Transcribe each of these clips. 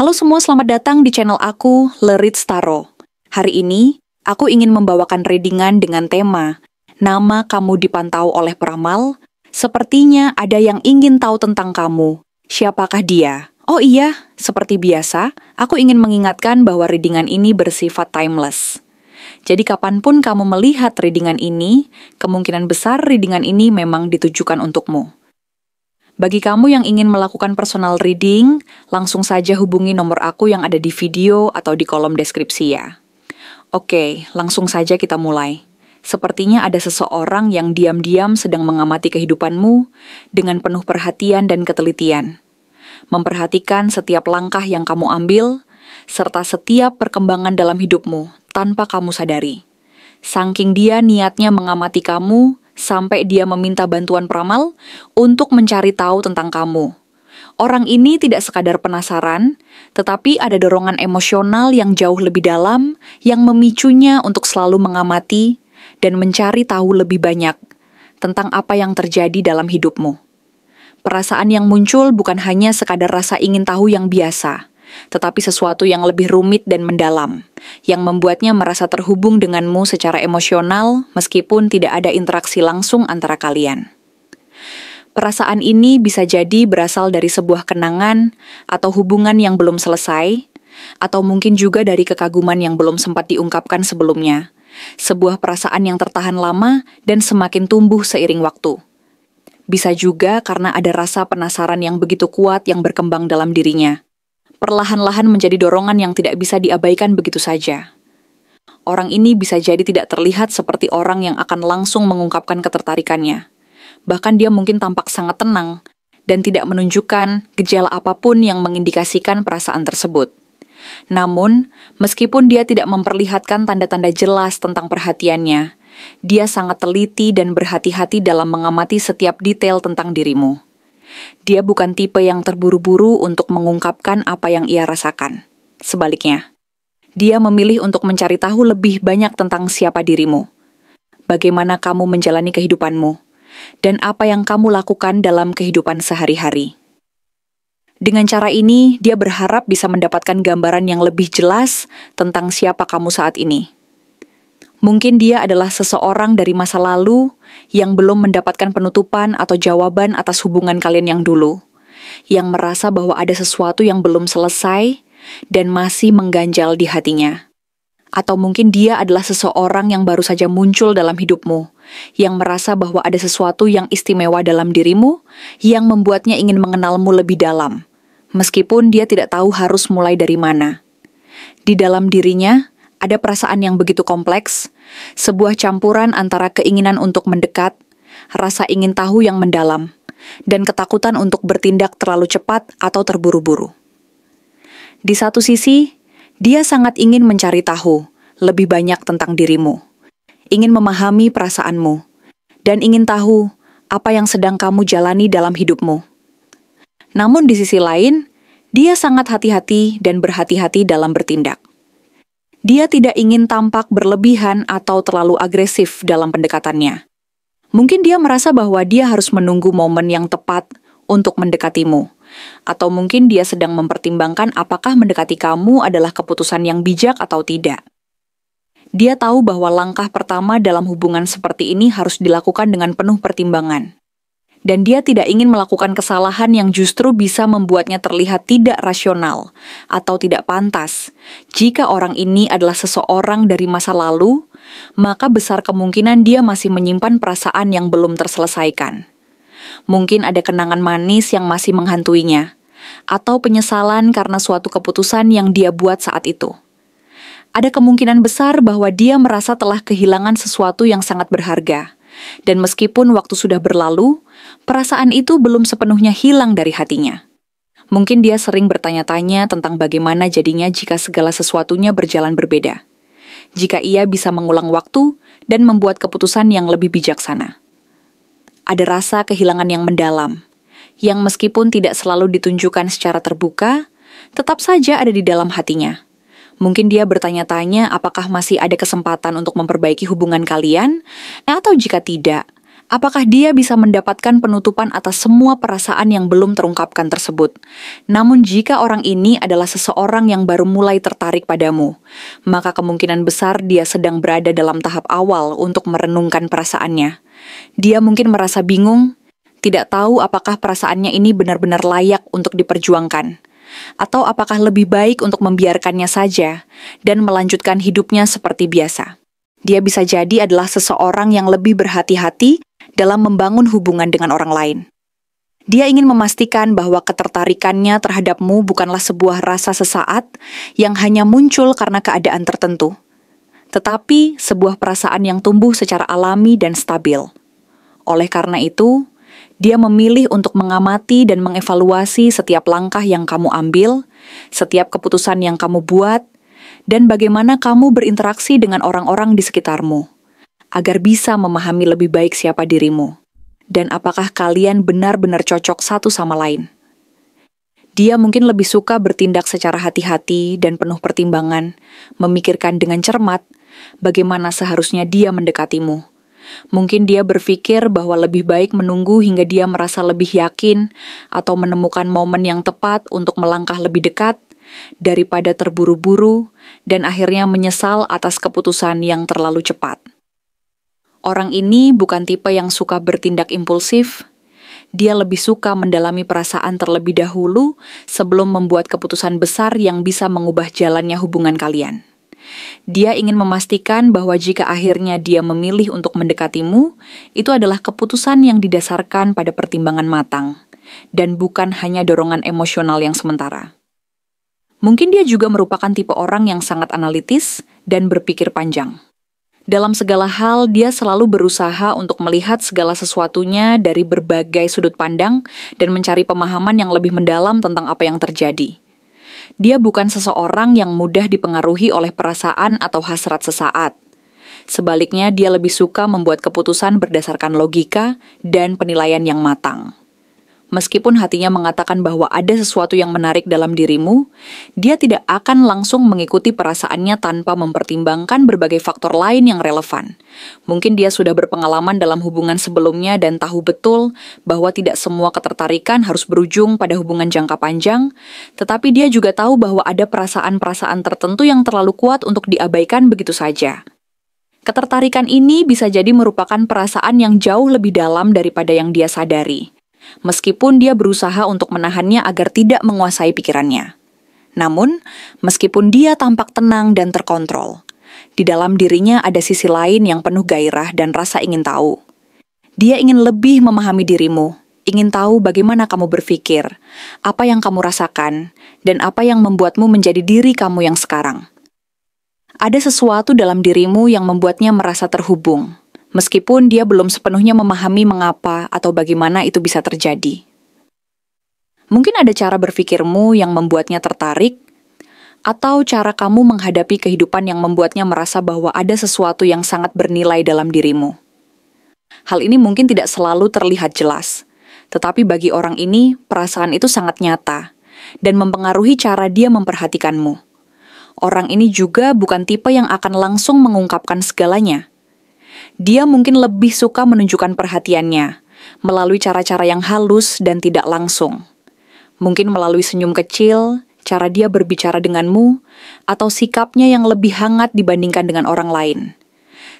Halo semua, selamat datang di channel aku, Lerits Taro. Hari ini, aku ingin membawakan readingan dengan tema Nama kamu dipantau oleh peramal. Sepertinya ada yang ingin tahu tentang kamu. Siapakah dia? Oh iya, seperti biasa, aku ingin mengingatkan bahwa readingan ini bersifat timeless. Jadi kapanpun kamu melihat readingan ini, kemungkinan besar readingan ini memang ditujukan untukmu. Bagi kamu yang ingin melakukan personal reading, langsung saja hubungi nomor aku yang ada di video atau di kolom deskripsi ya. Oke, langsung saja kita mulai. Sepertinya ada seseorang yang diam-diam sedang mengamati kehidupanmu dengan penuh perhatian dan ketelitian. Memperhatikan setiap langkah yang kamu ambil, serta setiap perkembangan dalam hidupmu tanpa kamu sadari. Saking dia niatnya mengamati kamu, sampai dia meminta bantuan peramal untuk mencari tahu tentang kamu. Orang ini tidak sekadar penasaran, tetapi ada dorongan emosional yang jauh lebih dalam yang memicunya untuk selalu mengamati dan mencari tahu lebih banyak tentang apa yang terjadi dalam hidupmu. Perasaan yang muncul bukan hanya sekadar rasa ingin tahu yang biasa, tetapi sesuatu yang lebih rumit dan mendalam, yang membuatnya merasa terhubung denganmu secara emosional meskipun tidak ada interaksi langsung antara kalian. Perasaan ini bisa jadi berasal dari sebuah kenangan atau hubungan yang belum selesai, atau mungkin juga dari kekaguman yang belum sempat diungkapkan sebelumnya, sebuah perasaan yang tertahan lama dan semakin tumbuh seiring waktu. Bisa juga karena ada rasa penasaran yang begitu kuat yang berkembang dalam dirinya. Perlahan-lahan menjadi dorongan yang tidak bisa diabaikan begitu saja. Orang ini bisa jadi tidak terlihat seperti orang yang akan langsung mengungkapkan ketertarikannya. Bahkan dia mungkin tampak sangat tenang dan tidak menunjukkan gejala apapun yang mengindikasikan perasaan tersebut. Namun, meskipun dia tidak memperlihatkan tanda-tanda jelas tentang perhatiannya, dia sangat teliti dan berhati-hati dalam mengamati setiap detail tentang dirimu. Dia bukan tipe yang terburu-buru untuk mengungkapkan apa yang ia rasakan. Sebaliknya, dia memilih untuk mencari tahu lebih banyak tentang siapa dirimu, bagaimana kamu menjalani kehidupanmu, dan apa yang kamu lakukan dalam kehidupan sehari-hari. Dengan cara ini, dia berharap bisa mendapatkan gambaran yang lebih jelas tentang siapa kamu saat ini. Mungkin dia adalah seseorang dari masa lalu yang belum mendapatkan penutupan atau jawaban atas hubungan kalian yang dulu, yang merasa bahwa ada sesuatu yang belum selesai dan masih mengganjal di hatinya. Atau mungkin dia adalah seseorang yang baru saja muncul dalam hidupmu, yang merasa bahwa ada sesuatu yang istimewa dalam dirimu, yang membuatnya ingin mengenalmu lebih dalam, meskipun dia tidak tahu harus mulai dari mana. Di dalam dirinya, ada perasaan yang begitu kompleks, sebuah campuran antara keinginan untuk mendekat, rasa ingin tahu yang mendalam, dan ketakutan untuk bertindak terlalu cepat atau terburu-buru. Di satu sisi, dia sangat ingin mencari tahu lebih banyak tentang dirimu, ingin memahami perasaanmu, dan ingin tahu apa yang sedang kamu jalani dalam hidupmu. Namun di sisi lain, dia sangat hati-hati dan berhati-hati dalam bertindak. Dia tidak ingin tampak berlebihan atau terlalu agresif dalam pendekatannya. Mungkin dia merasa bahwa dia harus menunggu momen yang tepat untuk mendekatimu. Atau mungkin dia sedang mempertimbangkan apakah mendekati kamu adalah keputusan yang bijak atau tidak. Dia tahu bahwa langkah pertama dalam hubungan seperti ini harus dilakukan dengan penuh pertimbangan. Dan dia tidak ingin melakukan kesalahan yang justru bisa membuatnya terlihat tidak rasional atau tidak pantas. Jika orang ini adalah seseorang dari masa lalu, maka besar kemungkinan dia masih menyimpan perasaan yang belum terselesaikan. Mungkin ada kenangan manis yang masih menghantuinya, atau penyesalan karena suatu keputusan yang dia buat saat itu. Ada kemungkinan besar bahwa dia merasa telah kehilangan sesuatu yang sangat berharga. Dan meskipun waktu sudah berlalu, perasaan itu belum sepenuhnya hilang dari hatinya. Mungkin dia sering bertanya-tanya tentang bagaimana jadinya jika segala sesuatunya berjalan berbeda. Jika ia bisa mengulang waktu dan membuat keputusan yang lebih bijaksana. Ada rasa kehilangan yang mendalam, yang meskipun tidak selalu ditunjukkan secara terbuka, tetap saja ada di dalam hatinya. Mungkin dia bertanya-tanya apakah masih ada kesempatan untuk memperbaiki hubungan kalian, atau jika tidak, Apakah dia bisa mendapatkan penutupan atas semua perasaan yang belum terungkapkan tersebut? Namun jika orang ini adalah seseorang yang baru mulai tertarik padamu, maka kemungkinan besar dia sedang berada dalam tahap awal untuk merenungkan perasaannya. Dia mungkin merasa bingung, tidak tahu apakah perasaannya ini benar-benar layak untuk diperjuangkan, atau apakah lebih baik untuk membiarkannya saja dan melanjutkan hidupnya seperti biasa. Dia bisa jadi adalah seseorang yang lebih berhati-hati dalam membangun hubungan dengan orang lain. Dia ingin memastikan bahwa ketertarikannya terhadapmu bukanlah sebuah rasa sesaat yang hanya muncul karena keadaan tertentu, tetapi sebuah perasaan yang tumbuh secara alami dan stabil. Oleh karena itu, dia memilih untuk mengamati dan mengevaluasi setiap langkah yang kamu ambil, setiap keputusan yang kamu buat, dan bagaimana kamu berinteraksi dengan orang-orang di sekitarmu, agar bisa memahami lebih baik siapa dirimu, dan apakah kalian benar-benar cocok satu sama lain. Dia mungkin lebih suka bertindak secara hati-hati dan penuh pertimbangan, memikirkan dengan cermat bagaimana seharusnya dia mendekatimu. Mungkin dia berpikir bahwa lebih baik menunggu hingga dia merasa lebih yakin atau menemukan momen yang tepat untuk melangkah lebih dekat daripada terburu-buru dan akhirnya menyesal atas keputusan yang terlalu cepat. Orang ini bukan tipe yang suka bertindak impulsif. Dia lebih suka mendalami perasaan terlebih dahulu sebelum membuat keputusan besar yang bisa mengubah jalannya hubungan kalian. Dia ingin memastikan bahwa jika akhirnya dia memilih untuk mendekatimu, itu adalah keputusan yang didasarkan pada pertimbangan matang, dan bukan hanya dorongan emosional yang sementara. Mungkin dia juga merupakan tipe orang yang sangat analitis dan berpikir panjang. Dalam segala hal, dia selalu berusaha untuk melihat segala sesuatunya dari berbagai sudut pandang dan mencari pemahaman yang lebih mendalam tentang apa yang terjadi. Dia bukan seseorang yang mudah dipengaruhi oleh perasaan atau hasrat sesaat. Sebaliknya, dia lebih suka membuat keputusan berdasarkan logika dan penilaian yang matang. Meskipun hatinya mengatakan bahwa ada sesuatu yang menarik dalam dirimu, dia tidak akan langsung mengikuti perasaannya tanpa mempertimbangkan berbagai faktor lain yang relevan. Mungkin dia sudah berpengalaman dalam hubungan sebelumnya dan tahu betul bahwa tidak semua ketertarikan harus berujung pada hubungan jangka panjang, tetapi dia juga tahu bahwa ada perasaan-perasaan tertentu yang terlalu kuat untuk diabaikan begitu saja. Ketertarikan ini bisa jadi merupakan perasaan yang jauh lebih dalam daripada yang dia sadari, meskipun dia berusaha untuk menahannya agar tidak menguasai pikirannya. Namun, meskipun dia tampak tenang dan terkontrol, di dalam dirinya ada sisi lain yang penuh gairah dan rasa ingin tahu. Dia ingin lebih memahami dirimu, ingin tahu bagaimana kamu berpikir, apa yang kamu rasakan, dan apa yang membuatmu menjadi diri kamu yang sekarang. Ada sesuatu dalam dirimu yang membuatnya merasa terhubung, meskipun dia belum sepenuhnya memahami mengapa atau bagaimana itu bisa terjadi. Mungkin ada cara berpikirmu yang membuatnya tertarik, atau cara kamu menghadapi kehidupan yang membuatnya merasa bahwa ada sesuatu yang sangat bernilai dalam dirimu. Hal ini mungkin tidak selalu terlihat jelas, tetapi bagi orang ini, perasaan itu sangat nyata, dan mempengaruhi cara dia memperhatikanmu. Orang ini juga bukan tipe yang akan langsung mengungkapkan segalanya. Dia mungkin lebih suka menunjukkan perhatiannya melalui cara-cara yang halus dan tidak langsung. Mungkin melalui senyum kecil, cara dia berbicara denganmu, atau sikapnya yang lebih hangat dibandingkan dengan orang lain.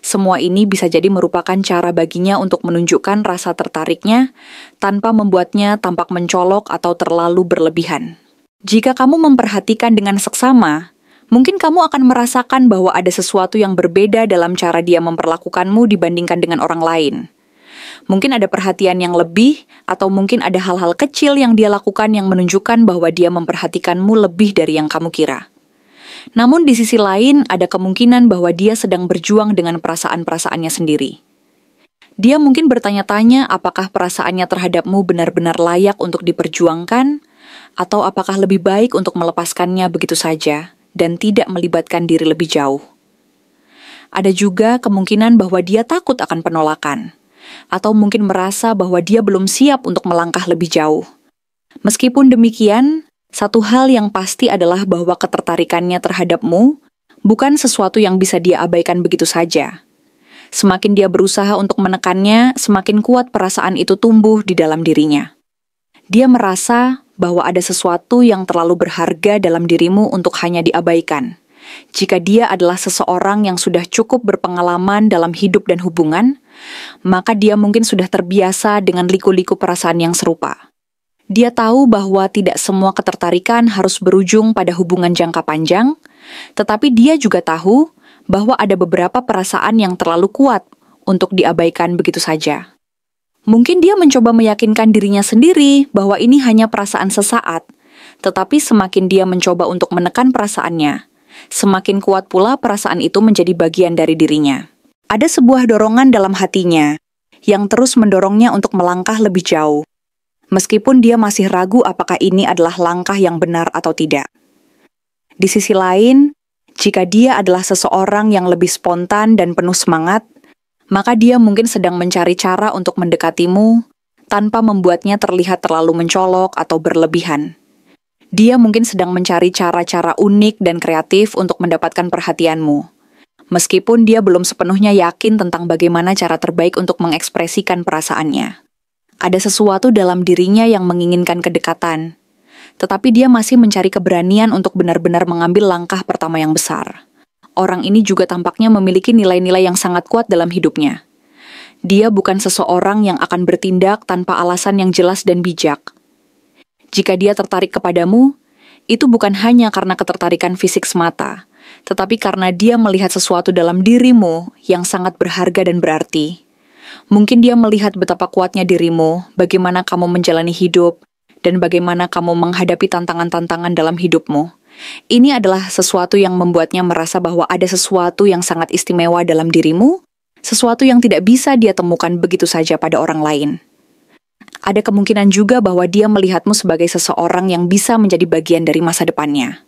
Semua ini bisa jadi merupakan cara baginya untuk menunjukkan rasa tertariknya tanpa membuatnya tampak mencolok atau terlalu berlebihan. Jika kamu memperhatikan dengan seksama, mungkin kamu akan merasakan bahwa ada sesuatu yang berbeda dalam cara dia memperlakukanmu dibandingkan dengan orang lain. Mungkin ada perhatian yang lebih, atau mungkin ada hal-hal kecil yang dia lakukan yang menunjukkan bahwa dia memperhatikanmu lebih dari yang kamu kira. Namun di sisi lain, ada kemungkinan bahwa dia sedang berjuang dengan perasaan-perasaannya sendiri. Dia mungkin bertanya-tanya apakah perasaannya terhadapmu benar-benar layak untuk diperjuangkan, atau apakah lebih baik untuk melepaskannya begitu saja dan tidak melibatkan diri lebih jauh. Ada juga kemungkinan bahwa dia takut akan penolakan, atau mungkin merasa bahwa dia belum siap untuk melangkah lebih jauh. Meskipun demikian, satu hal yang pasti adalah bahwa ketertarikannya terhadapmu bukan sesuatu yang bisa dia abaikan begitu saja. Semakin dia berusaha untuk menekannya, semakin kuat perasaan itu tumbuh di dalam dirinya. Dia merasa bahwa ada sesuatu yang terlalu berharga dalam dirimu untuk hanya diabaikan. Jika dia adalah seseorang yang sudah cukup berpengalaman dalam hidup dan hubungan, maka dia mungkin sudah terbiasa dengan liku-liku perasaan yang serupa. Dia tahu bahwa tidak semua ketertarikan harus berujung pada hubungan jangka panjang, tetapi dia juga tahu bahwa ada beberapa perasaan yang terlalu kuat untuk diabaikan begitu saja. Mungkin dia mencoba meyakinkan dirinya sendiri bahwa ini hanya perasaan sesaat, tetapi semakin dia mencoba untuk menekan perasaannya, semakin kuat pula perasaan itu menjadi bagian dari dirinya. Ada sebuah dorongan dalam hatinya yang terus mendorongnya untuk melangkah lebih jauh, meskipun dia masih ragu apakah ini adalah langkah yang benar atau tidak. Di sisi lain, jika dia adalah seseorang yang lebih spontan dan penuh semangat, maka dia mungkin sedang mencari cara untuk mendekatimu tanpa membuatnya terlihat terlalu mencolok atau berlebihan. Dia mungkin sedang mencari cara-cara unik dan kreatif untuk mendapatkan perhatianmu, meskipun dia belum sepenuhnya yakin tentang bagaimana cara terbaik untuk mengekspresikan perasaannya. Ada sesuatu dalam dirinya yang menginginkan kedekatan, tetapi dia masih mencari keberanian untuk benar-benar mengambil langkah pertama yang besar. Orang ini juga tampaknya memiliki nilai-nilai yang sangat kuat dalam hidupnya. Dia bukan seseorang yang akan bertindak tanpa alasan yang jelas dan bijak. Jika dia tertarik kepadamu, itu bukan hanya karena ketertarikan fisik semata, tetapi karena dia melihat sesuatu dalam dirimu yang sangat berharga dan berarti. Mungkin dia melihat betapa kuatnya dirimu, bagaimana kamu menjalani hidup, dan bagaimana kamu menghadapi tantangan-tantangan dalam hidupmu. Ini adalah sesuatu yang membuatnya merasa bahwa ada sesuatu yang sangat istimewa dalam dirimu, sesuatu yang tidak bisa dia temukan begitu saja pada orang lain. Ada kemungkinan juga bahwa dia melihatmu sebagai seseorang yang bisa menjadi bagian dari masa depannya.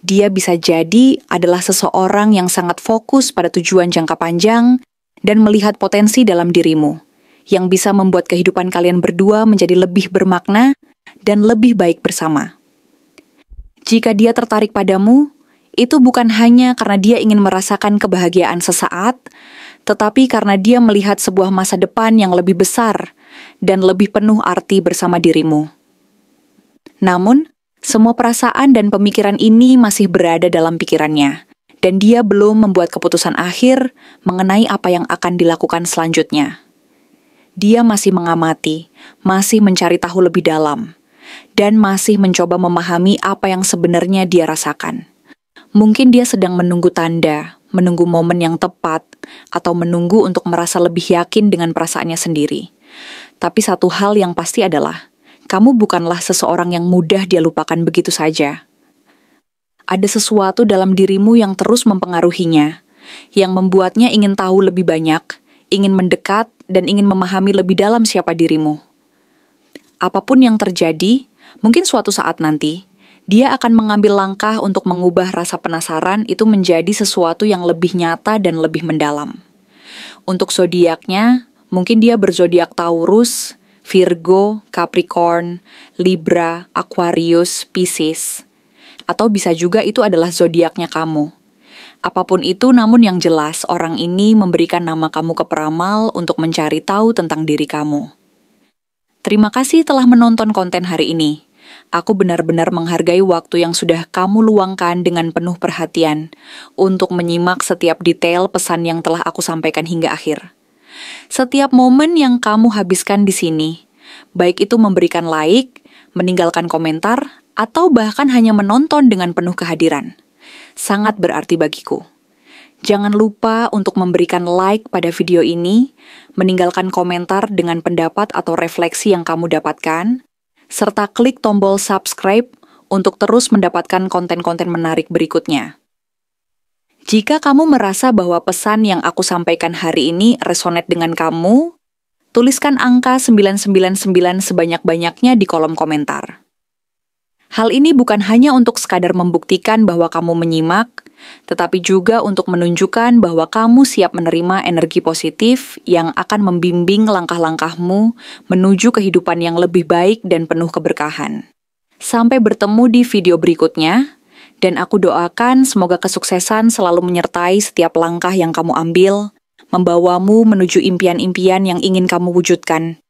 Dia bisa jadi adalah seseorang yang sangat fokus pada tujuan jangka panjang dan melihat potensi dalam dirimu, yang bisa membuat kehidupan kalian berdua menjadi lebih bermakna dan lebih baik bersama. Jika dia tertarik padamu, itu bukan hanya karena dia ingin merasakan kebahagiaan sesaat, tetapi karena dia melihat sebuah masa depan yang lebih besar dan lebih penuh arti bersama dirimu. Namun, semua perasaan dan pemikiran ini masih berada dalam pikirannya, dan dia belum membuat keputusan akhir mengenai apa yang akan dilakukan selanjutnya. Dia masih mengamati, masih mencari tahu lebih dalam, dan masih mencoba memahami apa yang sebenarnya dia rasakan. Mungkin dia sedang menunggu tanda, menunggu momen yang tepat, atau menunggu untuk merasa lebih yakin dengan perasaannya sendiri. Tapi satu hal yang pasti adalah, kamu bukanlah seseorang yang mudah dia lupakan begitu saja. Ada sesuatu dalam dirimu yang terus mempengaruhinya, yang membuatnya ingin tahu lebih banyak, ingin mendekat, dan ingin memahami lebih dalam siapa dirimu. Apapun yang terjadi, mungkin suatu saat nanti, dia akan mengambil langkah untuk mengubah rasa penasaran itu menjadi sesuatu yang lebih nyata dan lebih mendalam. Untuk zodiaknya, mungkin dia berzodiak Taurus, Virgo, Capricorn, Libra, Aquarius, Pisces. Atau bisa juga itu adalah zodiaknya kamu. Apapun itu, namun yang jelas, orang ini memberikan nama kamu ke peramal untuk mencari tahu tentang diri kamu. Terima kasih telah menonton konten hari ini. Aku benar-benar menghargai waktu yang sudah kamu luangkan dengan penuh perhatian untuk menyimak setiap detail pesan yang telah aku sampaikan hingga akhir. Setiap momen yang kamu habiskan di sini, baik itu memberikan like, meninggalkan komentar, atau bahkan hanya menonton dengan penuh kehadiran, sangat berarti bagiku. Jangan lupa untuk memberikan like pada video ini, meninggalkan komentar dengan pendapat atau refleksi yang kamu dapatkan, serta klik tombol subscribe untuk terus mendapatkan konten-konten menarik berikutnya. Jika kamu merasa bahwa pesan yang aku sampaikan hari ini resonate dengan kamu, tuliskan angka 999 sebanyak-banyaknya di kolom komentar. Hal ini bukan hanya untuk sekadar membuktikan bahwa kamu menyimak, tetapi juga untuk menunjukkan bahwa kamu siap menerima energi positif yang akan membimbing langkah-langkahmu menuju kehidupan yang lebih baik dan penuh keberkahan. Sampai bertemu di video berikutnya, dan aku doakan semoga kesuksesan selalu menyertai setiap langkah yang kamu ambil, membawamu menuju impian-impian yang ingin kamu wujudkan.